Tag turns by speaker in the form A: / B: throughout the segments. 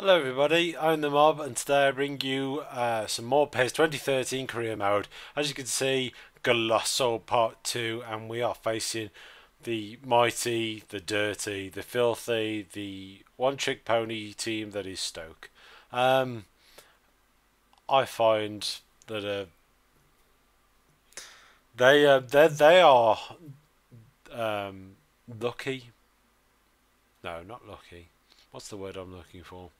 A: Hello everybody, I'm the Mob and today I bring you some more PES 2013 career mode. As you can see, Goalazo Part 2, and we are facing the mighty, the dirty, the filthy, the one-trick pony team that is Stoke. Um, I find that they are um, lucky. No, not lucky. What's the word I'm looking for?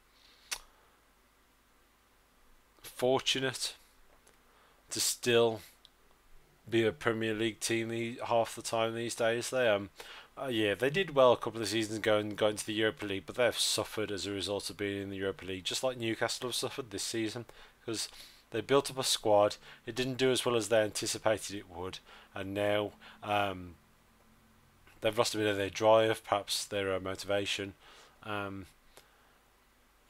A: Fortunate to still be a Premier League team half the time these days. Yeah, they did well a couple of seasons ago and got into the Europa League, but they've suffered as a result of being in the Europa League, just like Newcastle have suffered this season because they built up a squad. It didn't do as well as they anticipated it would, and now they've lost a bit of their drive, perhaps their motivation. Um,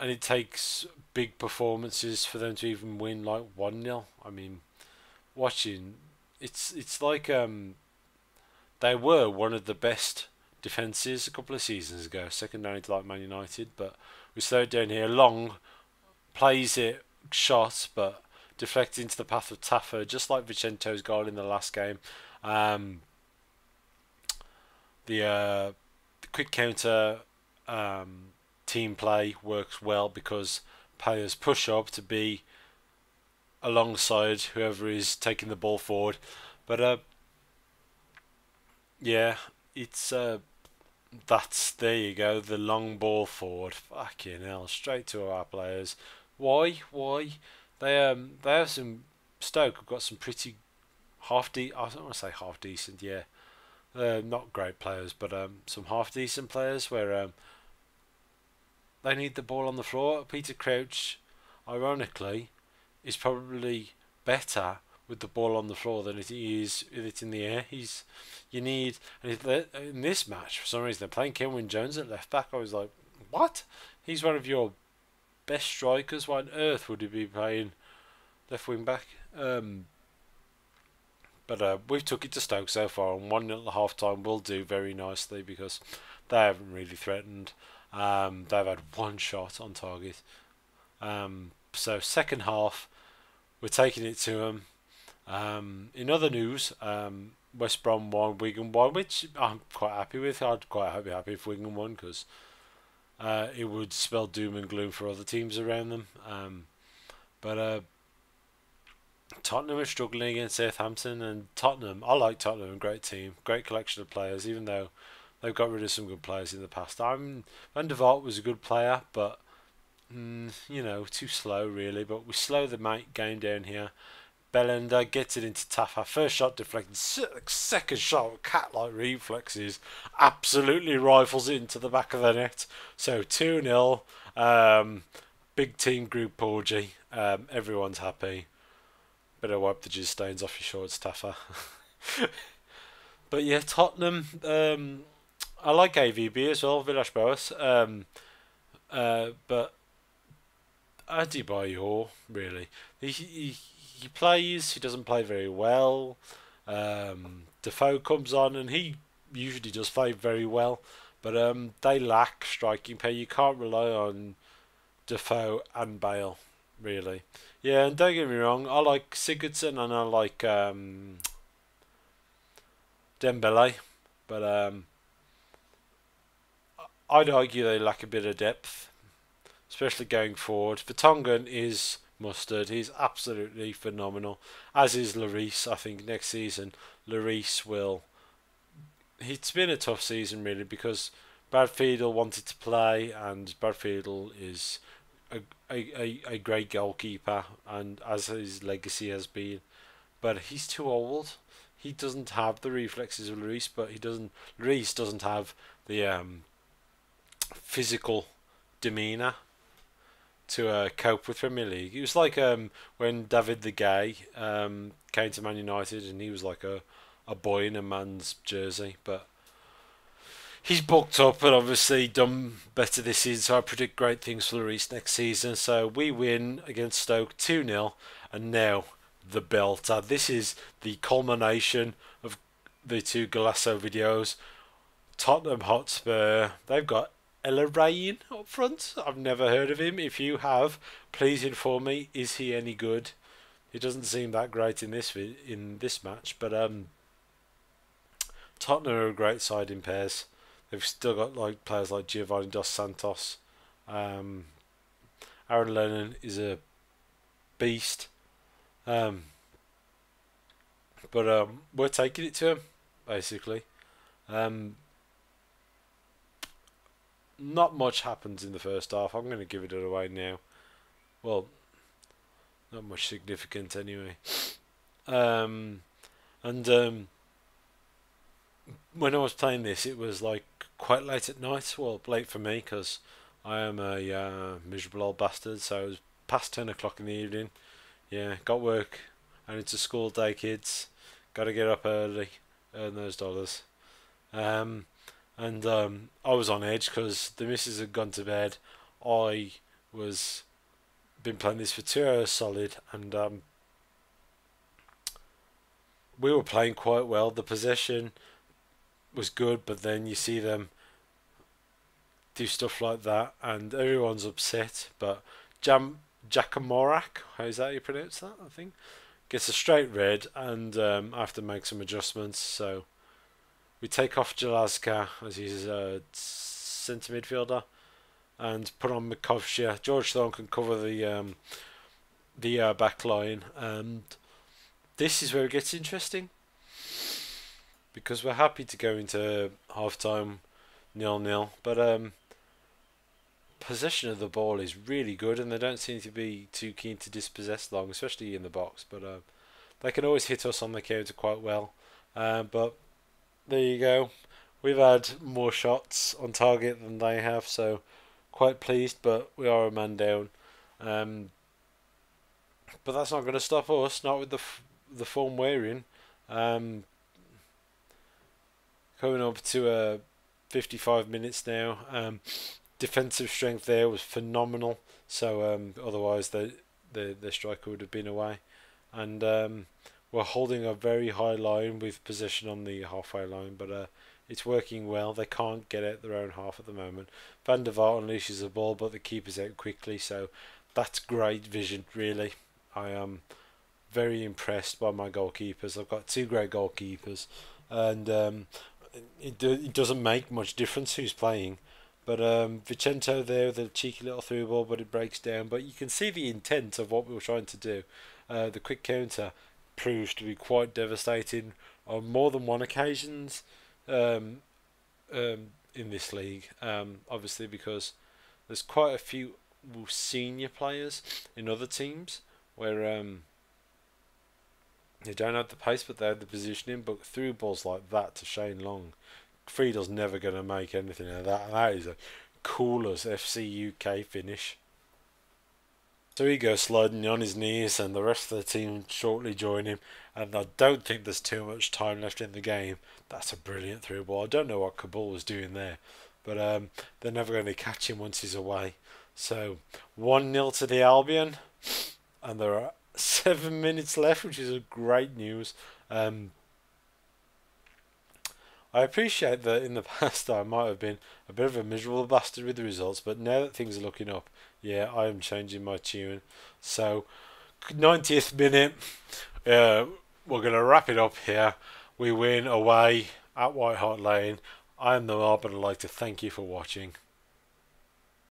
A: and it takes big performances for them to even win like 1-0. I mean, watching it's like they were one of the best defences a couple of seasons ago, second only to like Man United, but we slowed down here. Long plays it shot, but deflected into the path of Taffer, just like Vicento's goal in the last game. Um, the quick counter team play works well because players push up to be alongside whoever is taking the ball forward. But yeah, it's that's there you go, the long ball forward. Fucking hell, straight to our players. Why? Why? They have some Stoke have got some pretty I don't want to say half decent, yeah. Not great players, but some half decent players where they need the ball on the floor. Peter Crouch, ironically, is probably better with the ball on the floor than it is with it in the air. You need, and in this match for some reason they're playing Kenwyne Jones at left back. I was like, what? He's one of your best strikers. Why on earth would he be playing left wing back? But we've took it to Stoke so far, and 1-0 at half time will do very nicely because they haven't really threatened. They've had one shot on target. So second half, we're taking it to them. In other news, West Brom won, Wigan won, which I'm quite happy with. I'd quite be happy if Wigan won because it would spell doom and gloom for other teams around them. But Tottenham are struggling against Southampton, and I like Tottenham, great team, great collection of players, even though they've got rid of some good players in the past. Van der Vaart was a good player, but too slow really. But we slow the game down here. Bellender gets it into Tafa. First shot deflected. Second shot, cat-like reflexes, absolutely rifles it into the back of the net. So 2-0. Big team group orgy. Everyone's happy. Better wipe the jizz stains off your shorts, Tafa. But yeah, Tottenham. I like AVB as well, Villas-Boas. But Adebayor, really, he plays. He doesn't play very well. Defoe comes on, and he usually does play very well. But they lack striking power. You can't rely on Defoe and Bale, really. Yeah, and don't get me wrong, I like Sigurdsson and I like Dembele, but I'd argue they lack a bit of depth, especially going forward. Vertonghen is mustard. He's absolutely phenomenal, as is Lloris. I think next season Lloris will. It's been a tough season really because Brad Fiedel wanted to play, and Brad Fiedel is a great goalkeeper, and as his legacy has been, but he's too old. He doesn't have the reflexes of Lloris, but Lloris doesn't have the physical demeanour to cope with Premier League. It was like when David the Gay came to Man United, and he was like a boy in a man's jersey, but he's booked up and obviously done better this season, so I predict great things for Lloris next season. So we win against Stoke 2-0, and now the belter. This is the culmination of the two Goalazo videos. Tottenham Hotspur, they've got Elarain up front. I've never heard of him. If you have, please inform me. Is he any good? He doesn't seem that great in this match, but Tottenham are a great side in pairs. They've still got like players like Giovanni dos Santos. Um, Aaron Lennon is a beast. Um, but we're taking it to him, basically. Um, not much happens in the first half. I'm going to give it away now. Well, not much significant anyway. Um, and when I was playing this, it was like quite late at night. Well, late for me because I am a miserable old bastard. So it was past 10 o'clock in the evening. Yeah, got work. And it's a school day, kids. Got to get up early, earn those dollars. Um, and I was on edge because the missus had gone to bed. I was been playing this for 2 hours solid, and we were playing quite well. The possession was good, but then you see them do stuff like that, and everyone's upset. But Jakamorak, how is that how you pronounce that? I think gets a straight red, and I have to make some adjustments. So we take off Goalazo as he's a centre midfielder, and put on Mikovsha. George Thorne can cover the back line, and this is where it gets interesting because we're happy to go into half time 0-0, but possession of the ball is really good, and they don't seem to be too keen to dispossess long, especially in the box. But they can always hit us on the counter quite well. But there you go. We've had more shots on target than they have, so quite pleased. But we are a man down. But that's not going to stop us. Not with the form we're in. Coming up to 55 minutes now. Defensive strength there was phenomenal. So otherwise the striker would have been away, and we're holding a very high line with possession on the halfway line, but it's working well. They can't get out their own half at the moment. Van der Vaart unleashes the ball, but the keeper's out quickly, so that's great vision, really. I am very impressed by my goalkeepers. I've got two great goalkeepers, and it doesn't make much difference who's playing. But Vicento there with a cheeky little through ball, but it breaks down. But you can see the intent of what we were trying to do. The quick counter proves to be quite devastating on more than one occasions in this league. Obviously, because there's quite a few senior players in other teams where they don't have the pace, but they have the positioning. But through balls like that to Shane Long, Friedel's never going to make anything of that. And that is a coolest FC UK finish. So he goes sliding on his knees, and the rest of the team shortly join him. And I don't think there's too much time left in the game. That's a brilliant through ball. I don't know what Kabul was doing there, but they're never going to catch him once he's away. So 1-0 to the Albion, and there are 7 minutes left, which is a great news. I appreciate that in the past I might have been a bit of a miserable bastard with the results, but now that things are looking up, yeah, I am changing my tune. So, 90th minute, we're going to wrap it up here. We win away at White Hart Lane. I am the Mob, and I'd like to thank you for watching.